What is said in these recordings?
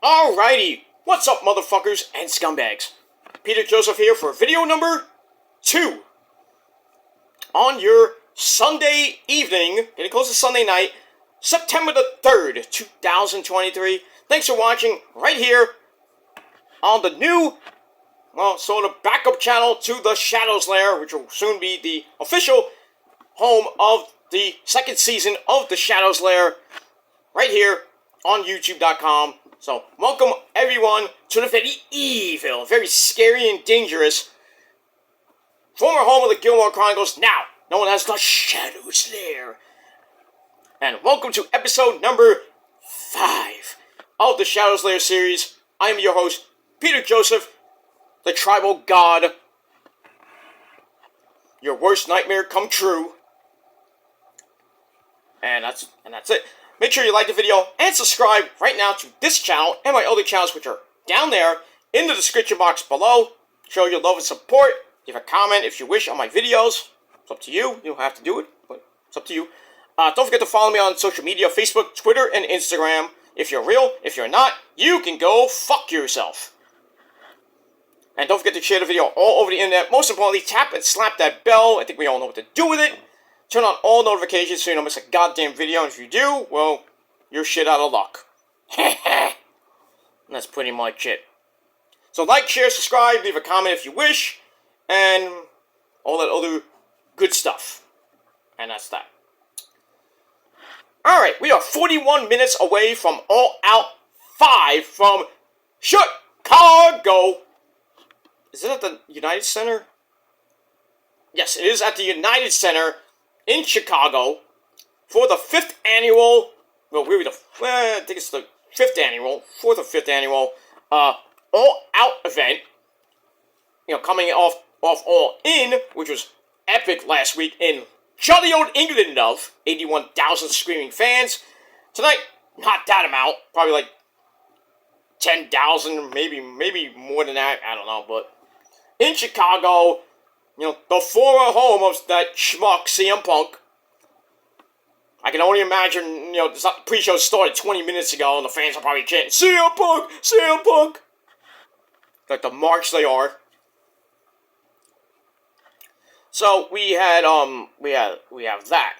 Alrighty, what's up motherfuckers and scumbags? Peter Joseph here for video number 2. On your Sunday evening, getting close to Sunday night, September the 3rd, 2023. Thanks for watching right here on the new, sort of backup channel to the Shadows Lair, which will soon be the official home of the second season of the Shadows Lair, right here on YouTube.com. So, welcome everyone to the very evil, very scary and dangerous former home of the Gilmore Chronicles, now known as the Shadows Lair. And welcome to episode number 5 of the Shadows Lair series. I am your host, Peter Joseph, the Tribal God. Your worst nightmare come true. And that's it. Make sure you like the video and subscribe right now to this channel and my other channels, which are down there in the description box below. Show your love and support. Give a comment if you wish on my videos. It's up to you. You don't have to do it, but it's up to you. Don't forget to follow me on social media, Facebook, Twitter, and Instagram. If you're real, if you're not, you can go fuck yourself. And don't forget to share the video all over the internet. Most importantly, tap and slap that bell. I think we all know what to do with it. Turn on all notifications so you don't miss a goddamn video. And if you do, well, you're shit out of luck. And that's pretty much it. So like, share, subscribe, leave a comment if you wish, and all that other good stuff. And that's that. Alright, we are 41 minutes away from All Out 5 from Chicago. Is it at the United Center? Yes, it is at the United Center in Chicago for the 5th annual, I think it's the 5th annual, 4th or 5th annual, All Out event. You know, coming off All In, which was epic last week in jolly old England of 81,000 screaming fans. Tonight, not that amount, probably like 10,000, maybe more than that, I don't know, but in Chicago, you know, the former home of that schmuck CM Punk. I can only imagine, you know, the pre-show started 20 minutes ago and the fans are probably chanting, CM Punk! CM Punk! Like the marks they are. So we have that.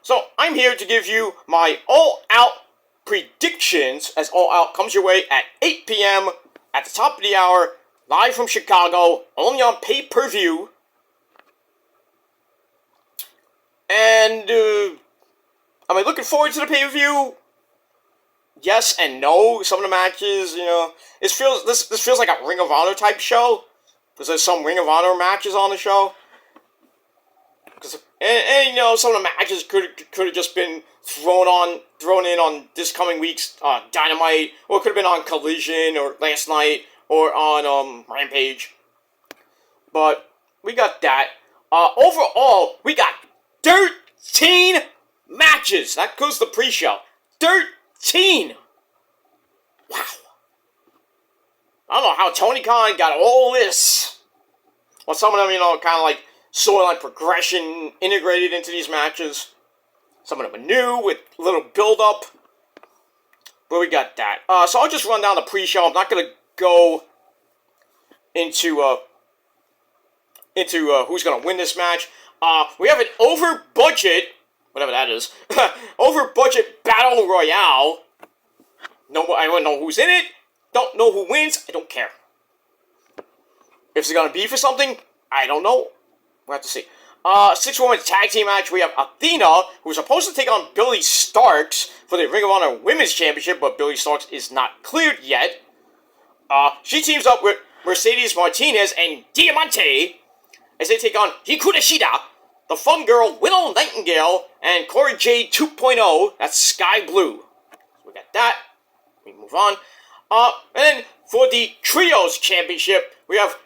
So I'm here to give you my All Out predictions as All Out comes your way at 8 p.m. at the top of the hour, live from Chicago, only on pay-per-view. And am I looking forward to the pay-per-view? Yes and no. Some of the matches, you know, this feels like a Ring of Honor type show. Because there's some Ring of Honor matches on the show. And you know, some of the matches could have just been thrown in on this coming week's Dynamite, or it could have been on Collision, or last night, or on Rampage. But we got that. Overall, we got 13 matches. That goes the pre-show. 13! Wow. I don't know how Tony Khan got all this. Well, some of them, you know, kind of like storyline progression integrated into these matches. Some of them are new with a little build-up. But we got that. So I'll just run down the pre-show. I'm not going to go into who's going to win this match. We have an over-budget, whatever that is, over-budget Battle Royale. No, I don't know who's in it. Don't know who wins. I don't care. If it's going to be for something, I don't know. We'll have to see. 6-woman tag team match. We have Athena, who's supposed to take on Billy Starks for the Ring of Honor Women's Championship, but Billy Starks is not cleared yet. She teams up with Mercedes Martinez and Diamante as they take on Hikaru Shida, the Fun Girl Willow Nightingale, and Cora Jade 2.0. That's Sky Blue. So we got that. We move on. And then for the Trios Championship, we have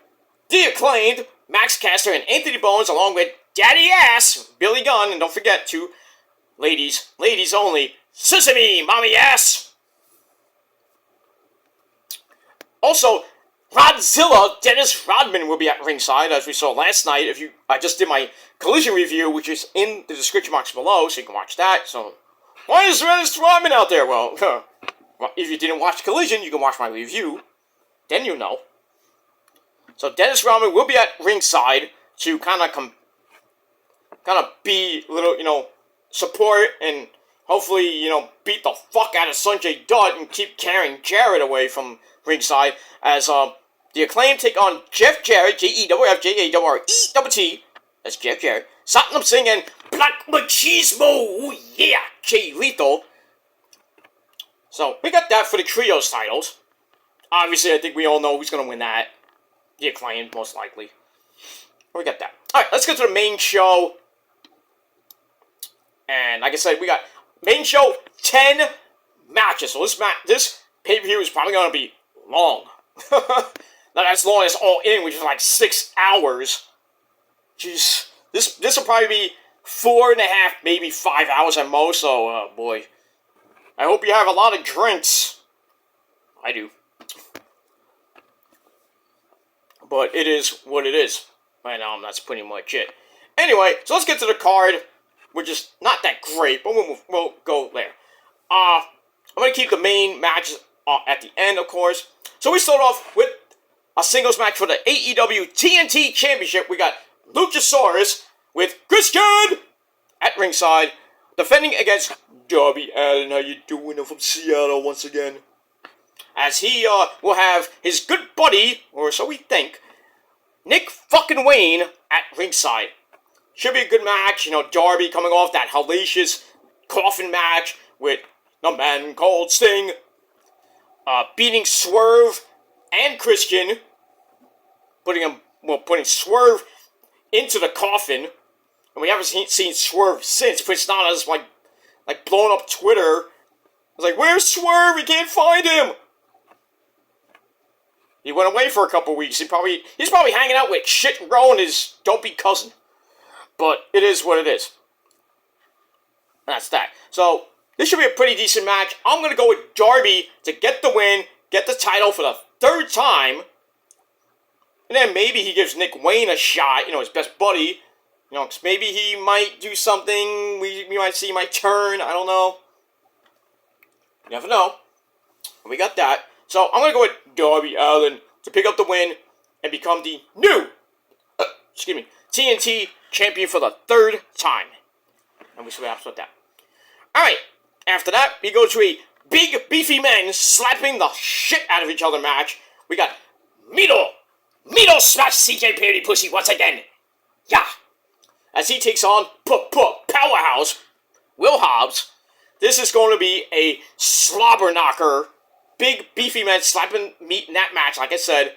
The Acclaimed, Max Caster, and Anthony Bowens, along with Daddy Ass, Billy Gunn, and don't forget to, ladies only, Sesame Mommy Ass. Also, Rodzilla, Dennis Rodman will be at ringside, as we saw last night. I just did my Collision review, which is in the description box below, so you can watch that. So, why is Dennis Rodman out there? Well, Well, if you didn't watch Collision, you can watch my review. Then you know. So Dennis Rodman will be at ringside to kind of be a little, support and hopefully, beat the fuck out of Sanjay Dutt and keep carrying Jarrett away from ringside as the Acclaim take on Jeff Jarrett, J-E-F-F-J-A-R-R-E-T-T. That's Jeff Jarrett. Satnam Singh and Black Machismo. Ooh, yeah, Jay Lethal. So we got that for the trios titles. Obviously, I think we all know who's going to win that. The Acclaim, most likely. We got that. Alright, let's get to the main show. And like I said, we got main show 10 matches. So this pay-per-view is probably going to be long. Not as long as All In, which is like 6 hours. Jeez. This will probably be 4.5, maybe 5 hours at most. So, boy. I hope you have a lot of drinks. I do. But it is what it is. Right now, that's pretty much it. Anyway, so let's get to the card, which is not that great, but we'll go there. I'm going to keep the main matches at the end, of course. So we start off with a singles match for the AEW TNT Championship. We got Luchasaurus with Christian at ringside, defending against Darby Allin. How you doing? I'm from Seattle once again. As he will have his good buddy, or so we think, Nick fucking Wayne at ringside. Should be a good match. Darby coming off that hellacious coffin match with the man called Sting. Beating Swerve and Christian. Putting Swerve into the coffin. And we haven't seen Swerve since. Prince Nana's like blowing up Twitter. I was like, where's Swerve? We can't find him. He went away for a couple weeks. He's probably hanging out with Shit Row and his dopey cousin. But it is what it is. That's that. So, this should be a pretty decent match. I'm going to go with Darby to get the win, get the title for the 3rd time. And then maybe he gives Nick Wayne a shot, his best buddy. Cause maybe he might do something. We might see he might turn. I don't know. You never know. We got that. So, I'm going to go with Darby Allin to pick up the win and become the new TNT champion for the 3rd time. And we see what happens with that. Alright, after that, we go to a big, beefy men slapping the shit out of each other match. We got Mito smash CJ Perry pussy once again. Yeah. As he takes on Powerhouse Will Hobbs. This is going to be a slobber knocker. Big, beefy men slapping meat in that match, like I said.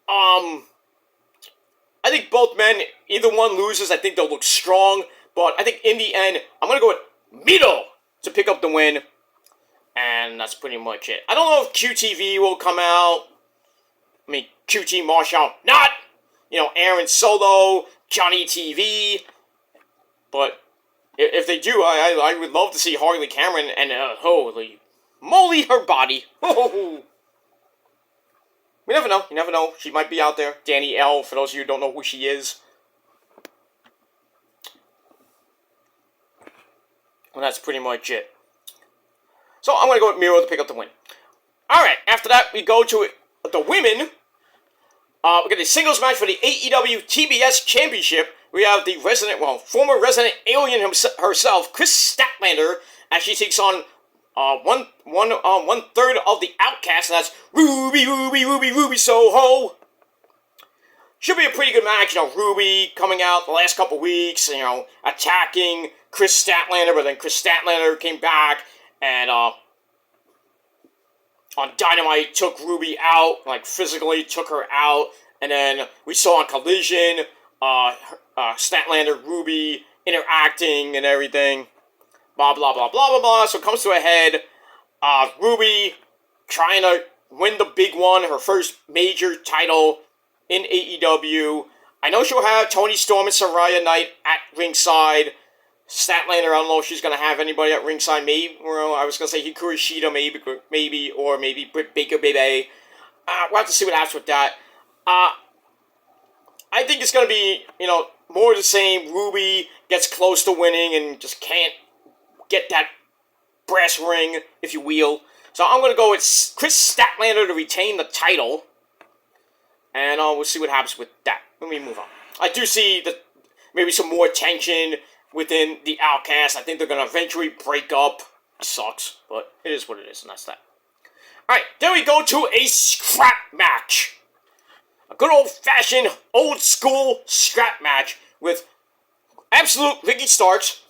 I think both men, either one loses, I think they'll look strong. But I think in the end, I'm going to go with Mito to pick up the win. And that's pretty much it. I don't know if QTV will come out. I mean, QT Marshall, not. Aaron Solo, Johnny TV. But if they do, I would love to see Harley Cameron and holy moly, her body. You never know. You never know. She might be out there. Danny L, for those of you who don't know who she is. And that's pretty much it. So I'm going to go with Miro to pick up the win. Alright, after that, we go to the women. We got a singles match for the AEW TBS Championship. We have the former resident alien herself, Chris Statlander, as she takes on one third of the Outcast, and that's Ruby Soho. Should be a pretty good match. Ruby coming out the last couple weeks, attacking Chris Statlander, but then Chris Statlander came back and on Dynamite took Ruby out, physically took her out, and then we saw on Collision Statlander, Ruby interacting and everything. Blah, blah, blah, blah, blah, blah. So it comes to a head. Ruby trying to win the big one, her first major title in AEW. I know she'll have Toni Storm and Saraya Knight at ringside. Statlander, I don't know if she's going to have anybody at ringside. Maybe, I was going to say Hikaru Shida, maybe, or maybe Britt Baker, baby. We'll have to see what happens with that. I think it's going to be, more of the same. Ruby gets close to winning and just can't get that brass brass ring, if you will. So I'm going to go with Chris Statlander to retain the title. And we'll see what happens with that. Let me move on. I do see that maybe some more tension within the Outcast. I think they're going to eventually break up. It sucks, but it is what it is, and that's that. Alright, then we go to a scrap match. A good old-fashioned, old-school scrap match with absolute Ricky Starks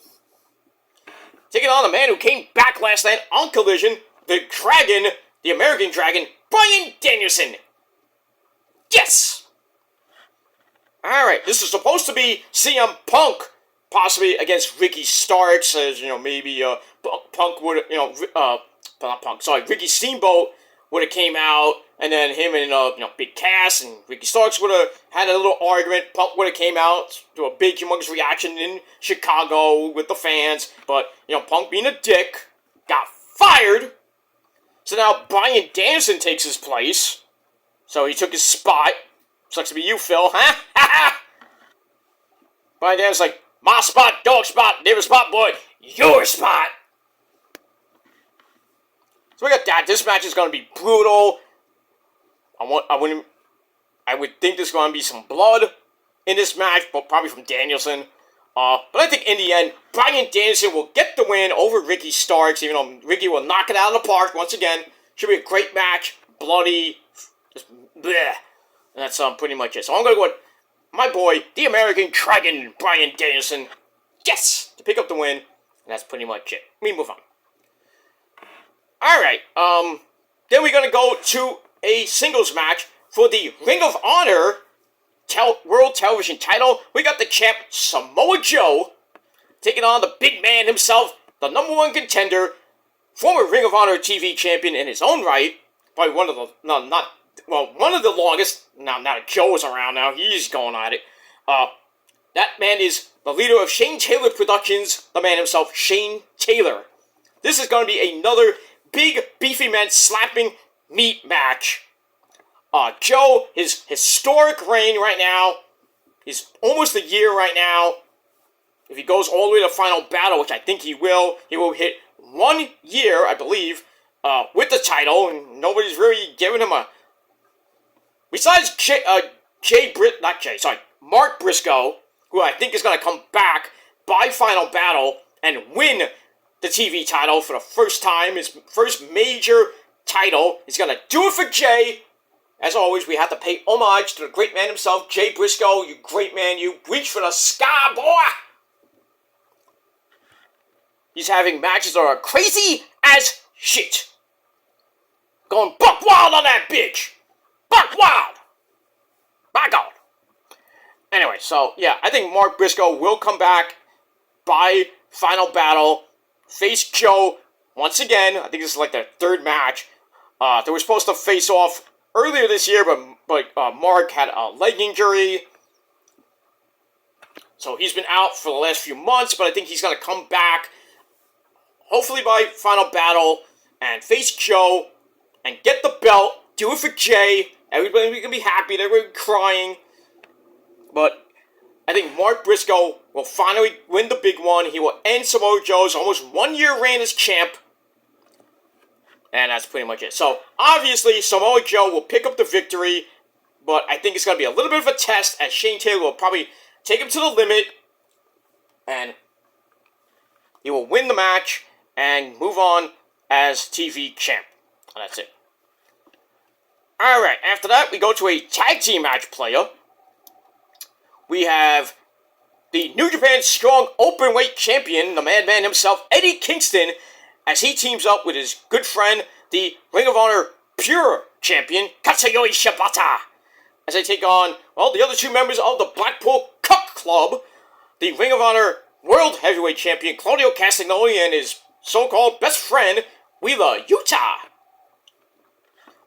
taking on the man who came back last night on Collision, the Dragon, the American Dragon, Bryan Danielson. Yes! Alright, this is supposed to be CM Punk, possibly against Ricky Starks, as, maybe, Punk would, not Punk, sorry, Ricky Steamboat would have came out, and then him and, Big Cass and Ricky Starks would have had a little argument. Punk would have came out to a big, humongous reaction in Chicago with the fans, but, Punk being a dick, got fired. So now Bryan Danielson takes his place. So he took his spot. Sucks to be you, Phil, huh? Bryan Danielson's like, my spot, dog spot, neighbor spot, boy, your spot. So we got that. This match is going to be brutal. I would think there's going to be some blood in this match, but probably from Danielson. But I think in the end, Bryan Danielson will get the win over Ricky Starks, even though Ricky will knock it out of the park once again. Should be a great match. Bloody. Just bleh. And that's pretty much it. So I'm going to go with my boy, the American Dragon, Bryan Danielson. Yes! To pick up the win. And that's pretty much it. Let me move on. Alright, then we're going to go to a singles match for the Ring of Honor World Television title. We got the champ, Samoa Joe, taking on the big man himself, the number one contender, former Ring of Honor TV champion in his own right, probably one of the longest. Now that Joe is around now, he's going at it. That man is the leader of Shane Taylor Productions, the man himself, Shane Taylor. This is going to be another big, beefy man slapping meat match. Joe, his historic reign right now, he's almost a year right now. If he goes all the way to Final Battle, which I think he will hit 1 year, I believe, with the title, and nobody's really giving him a... Besides Mark Briscoe, who I think is going to come back by Final Battle and win the TV title for the first time, his first major title. He's going to do it for Jay. As always, we have to pay homage to the great man himself, Jay Briscoe. You great man, you reach for the sky, boy! He's having matches that are crazy as shit. Going buck wild on that bitch! Buck wild! By God! Anyway, so, yeah, I think Mark Briscoe will come back by Final Battle, face Joe once again. I think this is like their third match. They were supposed to face off earlier this year, but Mark had a leg injury. So he's been out for the last few months, but I think he's going to come back, hopefully by Final Battle, and face Joe, and get the belt, do it for Jay. Everybody can be happy, they're going to be crying. But I think Mark Briscoe will finally win the big one. He will end Samoa Joe's almost 1 year reign as champ. And that's pretty much it. So, obviously, Samoa Joe will pick up the victory. But I think it's going to be a little bit of a test, as Shane Taylor will probably take him to the limit. And he will win the match and move on as TV champ. And that's it. Alright, after that, we go to a tag team match player. We have the New Japan Strong Openweight Champion, the madman himself, Eddie Kingston, as he teams up with his good friend, the Ring of Honor Pure Champion, Katsuyori Shibata, as they take on, well, the other two members of the Blackpool Cuck Club, the Ring of Honor World Heavyweight Champion, Claudio Castagnoli, and his so-called best friend, Wheeler Yuta.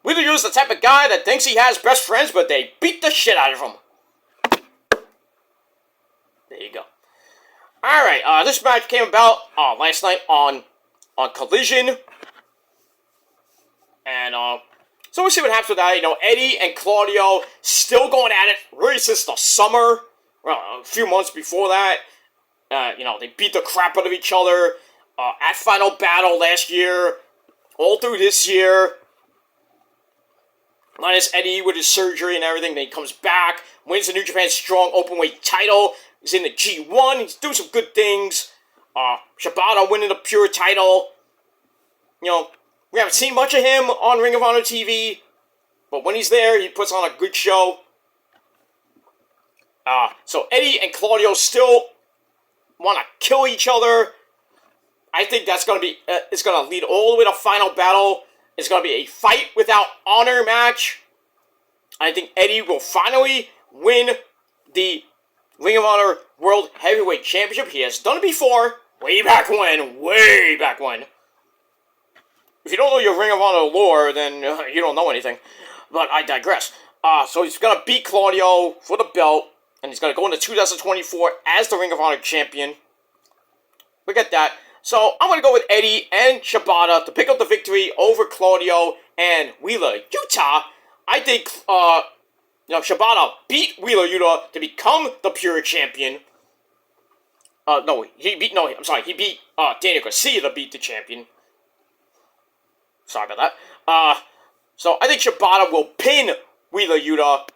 Wheeler Yuta's the type of guy that thinks he has best friends, but they beat the shit out of him. There you go. Alright, this match came about last night on Collision. And, so we'll see what happens with that. Eddie and Claudio still going at it really since the summer. Well, a few months before that. They beat the crap out of each other. at Final Battle last year, all through this year. Minus Eddie with his surgery and everything. Then he comes back, wins the New Japan Strong Openweight title. He's in the G1. He's doing some good things. Shibata winning the Pure title. You know, we haven't seen much of him on Ring of Honor TV. But when he's there, he puts on a good show. So Eddie and Claudio still want to kill each other. I think that's going to be, it's going to lead all the way to Final Battle. It's going to be a fight without honor match. I think Eddie will finally win the Ring of Honor World Heavyweight Championship. He has done it before. Way back when. If you don't know your Ring of Honor lore, then you don't know anything. But I digress. So he's going to beat Claudio for the belt. And he's going to go into 2024 as the Ring of Honor champion. We get that. So I'm going to go with Eddie and Shibata to pick up the victory over Claudio and Wheeler Yuta. I think Shibata beat Wheeler Yuta to become the Pure champion. He beat Daniel Garcia to beat the champion. Sorry about that. So I think Shibata will pin Wheeler Yuta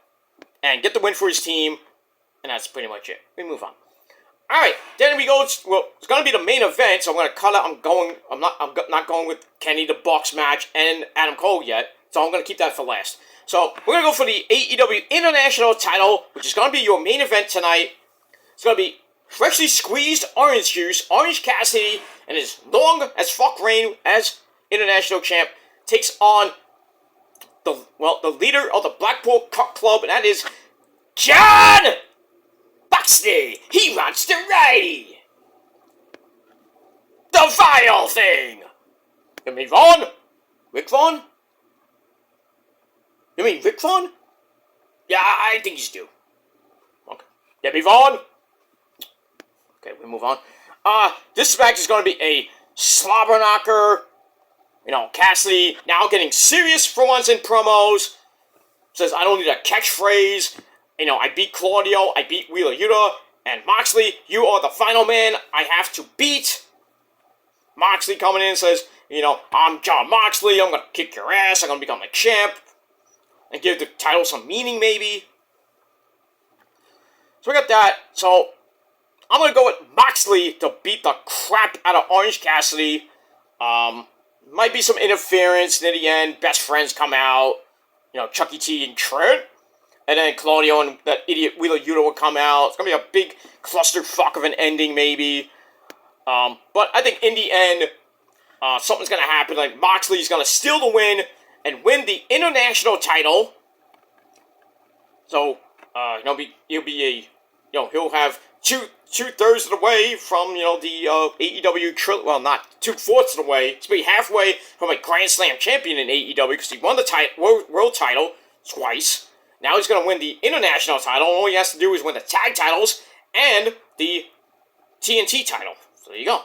and get the win for his team. And that's pretty much it. We move on. Alright, then we go, well, it's going to be the main event, so I'm going to cut out, I'm not going with Kenny the Bucks match and Adam Cole yet, so I'm going to keep that for last. So, we're going to go for the AEW International title, which is going to be your main event tonight. It's going to be freshly squeezed orange juice, Orange Cassidy, and as long as fuck reign as International Champ, takes on the leader of the Blackpool Cut Club, and that is Jon Moxley. He wants to ride the vile thing. You mean Vaughn? Rick Vaughn? You mean Rick Vaughn? Yeah, I think he's due. Okay. Debbie Vaughn? Okay, we move on. This match is going to be a slobber knocker. You know, Cassidy now getting serious for once in promos. Says, I don't need a catchphrase. You know, I beat Claudio, I beat Wheeler Yuta, and Moxley, you are the final man I have to beat. Moxley coming in and says, you know, I'm Jon Moxley, I'm going to kick your ass, I'm going to become a champ, and give the title some meaning, maybe. So we got that. So, I'm going to go with Moxley to beat the crap out of Orange Cassidy. Might be some interference near the end, best friends come out, you know, Chucky T and Trent. And then Claudio and that idiot Wheeler Yuta will come out. It's going to be a big clusterfuck of an ending, maybe. But I think in the end, something's going to happen. Like, Moxley's going to steal the win and win the international title. So, he'll have two-thirds of the way from, the AEW, well, not 2/4 of the way. It's going to be halfway from a Grand Slam champion in AEW because he won the world title twice. Now he's going to win the international title. All he has to do is win the tag titles and the TNT title. So there you go.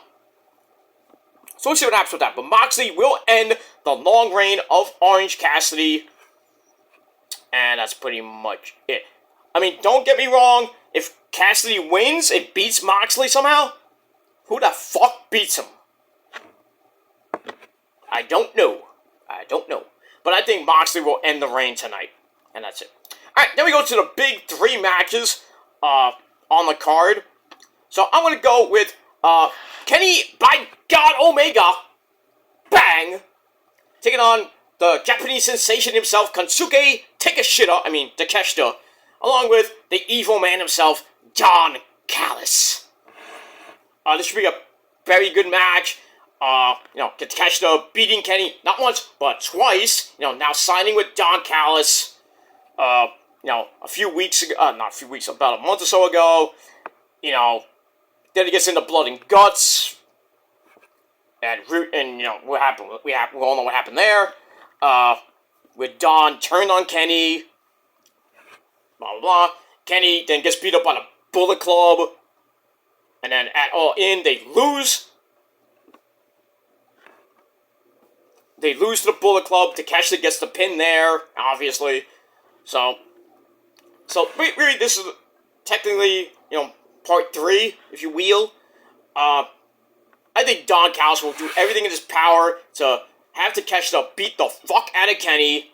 So we'll see what happens with that. But Moxley will end the long reign of Orange Cassidy. And that's pretty much it. I mean, don't get me wrong. If Cassidy wins, it beats Moxley somehow. Who the fuck beats him? I don't know. But I think Moxley will end the reign tonight. And that's it. Alright, then we go to the big 3 matches on the card. So I'm going to go with Kenny, by God, Omega, bang, taking on the Japanese sensation himself, Konosuke Takeshita, along with the evil man himself, Don Callis. This should be a very good match. Takeshita beating Kenny not once, but twice. Now signing with Don Callis. A few weeks ago, about a month or so ago, then he gets into Blood and Guts, and what happened, we all know what happened there, with Don turned on Kenny, blah, blah, blah. Kenny then gets beat up by the Bullet Club, and then at All In, they lose to the Bullet Club. Takeshita gets the pin there, obviously. So really, this is technically, part 3, if you will. I I think Don Callis will do everything in his power to have Takeshita beat the fuck out of Kenny.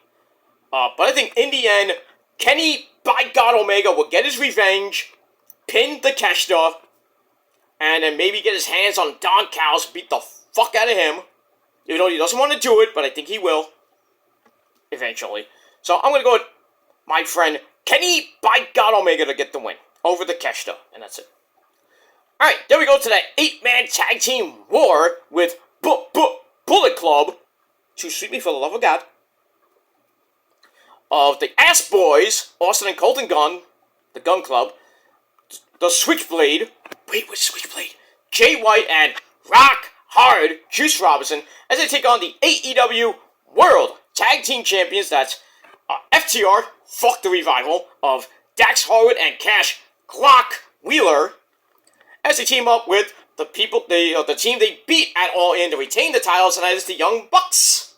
But I think in the end, Kenny, by God Omega, will get his revenge, pin Takeshita, and then maybe get his hands on Don Callis, beat the fuck out of him. Even though he doesn't want to do it, but I think he will. Eventually. So I'm going to go with my friend Kenny, by God Omega, to get the win over Takeshita. And that's it. Alright, then we go to that 8-man tag team war with Bullet Club, to sweep me for the love of God, of the Ass Boys, Austin and Colton Gunn, the Gun Club, the Switchblade, which Switchblade? Jay White and Rock Hard Juice Robinson, as they take on the AEW World Tag Team Champions, that's FTR, fuck the revival, of Dax Harwood and Cash Clock Wheeler, as they team up with the team they beat at All In to retain the titles, and that is the Young Bucks.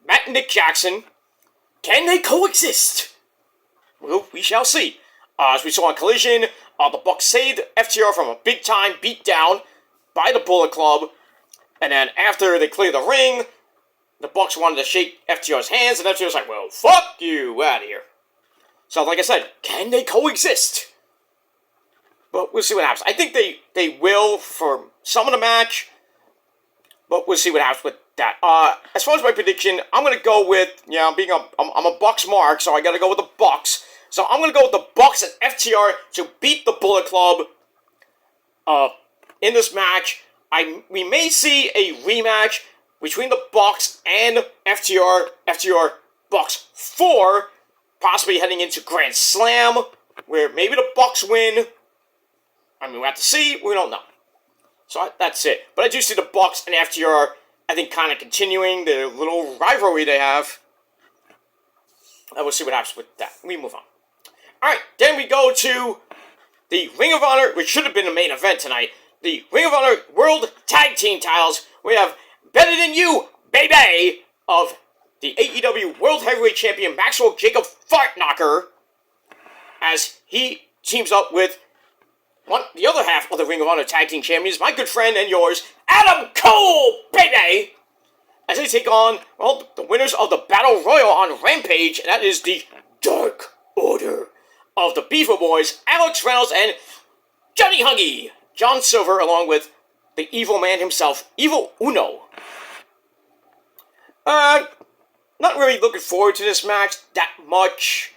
Matt and Nick Jackson, can they coexist? Well, we shall see. As we saw on Collision, the Bucks saved FTR from a big-time beatdown by the Bullet Club, and then after they cleared the ring, the Bucks wanted to shake FTR's hands, and FTR was like, well, fuck you, out of here. So, like I said, can they coexist? But we'll see what happens. I think they will for some of the match, but we'll see what happens with that. As far as my prediction, I'm going to go with, I'm a Bucks mark, so I got to go with the Bucks. So I'm going to go with the Bucks and FTR to beat the Bullet Club in this match. We may see a rematch between the Bucks and FTR Bucks 4, possibly heading into Grand Slam, where maybe the Bucks win. I mean, we'll have to see. We don't know. So that's it. But I do see the Bucks and FTR, I think, kind of continuing the little rivalry they have. And we'll see what happens with that. We move on. Alright, then we go to the Ring of Honor, which should have been the main event tonight. The Ring of Honor World Tag Team titles. We have Better Than You, baby, of the AEW World Heavyweight Champion Maxwell Jacob Fartknocker, as he teams up with the other half of the Ring of Honor Tag Team Champions, my good friend and yours, Adam Cole, baby! As they take on, the winners of the Battle Royal on Rampage, and that is the Dark Order of the Beaver Boys, Alex Reynolds and Johnny Hungee, John Silver, along with the evil man himself, Evil Uno. Not really looking forward to this match that much.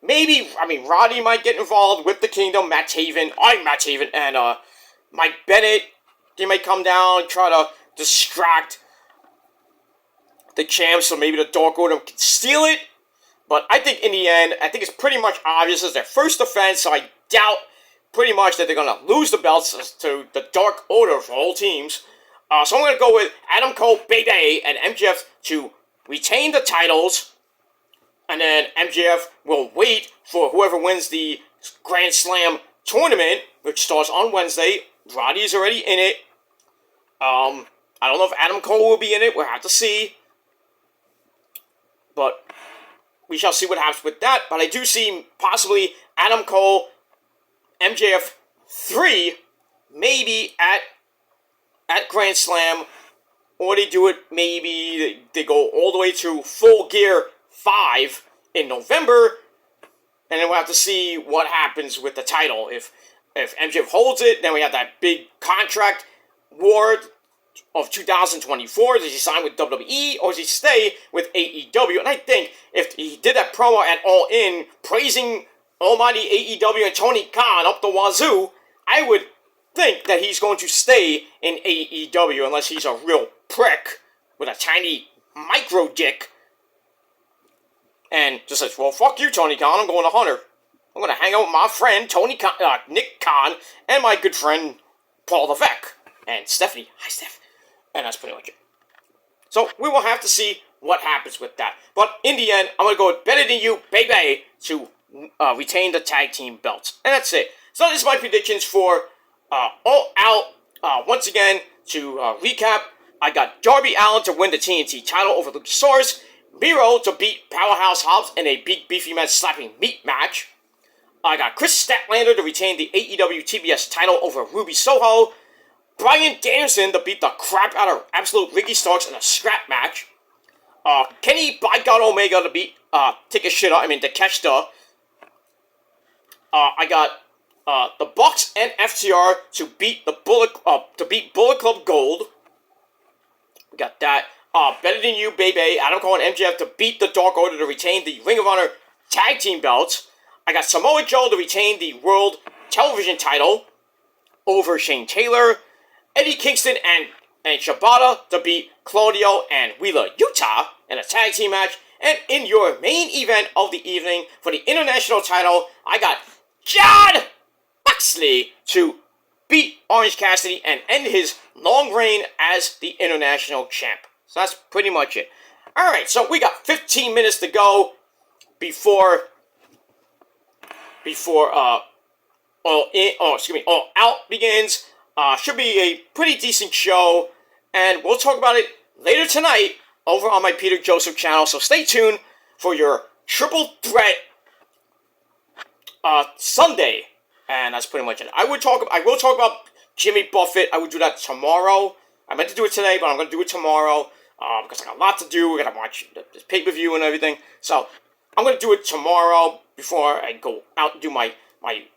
Roddy might get involved with the Kingdom, Matt Taven, and Mike Bennett. They might come down and try to distract the champs, so maybe the Dark Order can steal it. But I think in the end, I think it's pretty much obvious as their first defense, so I doubt pretty much that they're going to lose the belts to the Dark Order for all teams. So I'm going to go with Adam Cole, baby, and MJF to retain the titles. And then MJF will wait for whoever wins the Grand Slam tournament, which starts on Wednesday. Roddy's already in it. I don't know if Adam Cole will be in it. We'll have to see. But we shall see what happens with that. But I do see possibly Adam Cole, MJF 3, maybe at Grand Slam. Or they do it, maybe they go all the way to Full Gear 5 in November, and then we'll have to see what happens with the title. If MJF holds it, then we have that big contract war of 2024. Does he sign with WWE, or does he stay with AEW? And I think if he did that promo at All In, praising almighty AEW and Tony Khan up the wazoo, I would think that he's going to stay in AEW, unless he's a real prick with a tiny micro dick. And just says, well, fuck you, Tony Khan, I'm going to Hunter. I'm going to hang out with my friend, Nick Khan, and my good friend, Paul Levesque, and Stephanie. Hi, Steph. And that's pretty much it. So, we will have to see what happens with that. But, in the end, I'm going to go with Better Than You, baby, to retain the tag team belts. And that's it. So, this is my predictions for All Out. Once again, to recap, I got Darby Allin to win the TNT title over Luchasaurus, Miro to beat Powerhouse Hobbs in a big beefy man slapping meat match. I got Chris Statlander to retain the AEW TBS title over Ruby Soho. Bryan Danielson to beat the crap out of Absolute Ricky Starks in a scrap match. Kenny by God Omega to beat Takeshita. I got the Bucks and FTR to beat Bullet Club Gold. We got that. Better Than You, baby. Adam Cole and MJF to beat the Dark Order to retain the Ring of Honor Tag Team belts. I got Samoa Joe to retain the World Television title over Shane Taylor. Eddie Kingston and Shibata to beat Claudio and Wheeler Yuta in a tag team match. And in your main event of the evening for the international title, I got Jon Moxley to beat Orange Cassidy and end his long reign as the international champ. So that's pretty much it. Alright, so we got 15 minutes to go before All Out begins. Should be a pretty decent show, and we'll talk about it later tonight over on my Peter Joseph channel, so stay tuned for your Triple Threat Sunday, and that's pretty much it. I will talk about Jimmy Buffett. I will do that tomorrow. I meant to do it today, but I'm going to do it tomorrow, because I got a lot to do. We're going to watch this pay-per-view and everything, so I'm going to do it tomorrow before I go out and do my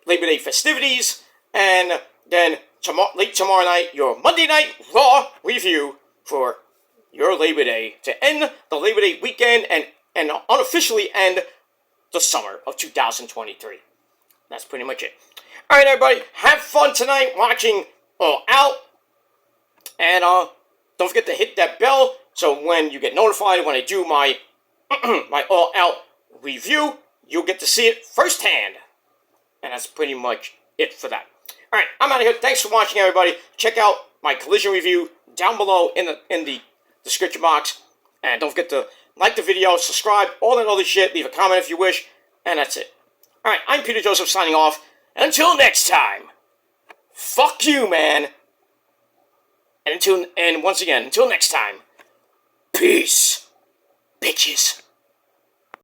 Labor Day festivities, and then late tomorrow night, your Monday Night Raw review for your Labor Day to end the Labor Day weekend and unofficially end the summer of 2023. That's pretty much it. Alright, everybody, have fun tonight watching All Out, and don't forget to hit that bell so when you get notified when I do my my All Out review, you'll get to see it firsthand. And that's pretty much it for that. Alright, I'm out of here. Thanks for watching, everybody. Check out my Collision review down below in the description box. And don't forget to like the video, subscribe, all that other shit. Leave a comment if you wish. And that's it. Alright, I'm Peter Joseph signing off. Until next time, fuck you, man. And once again, until next time, peace, bitches.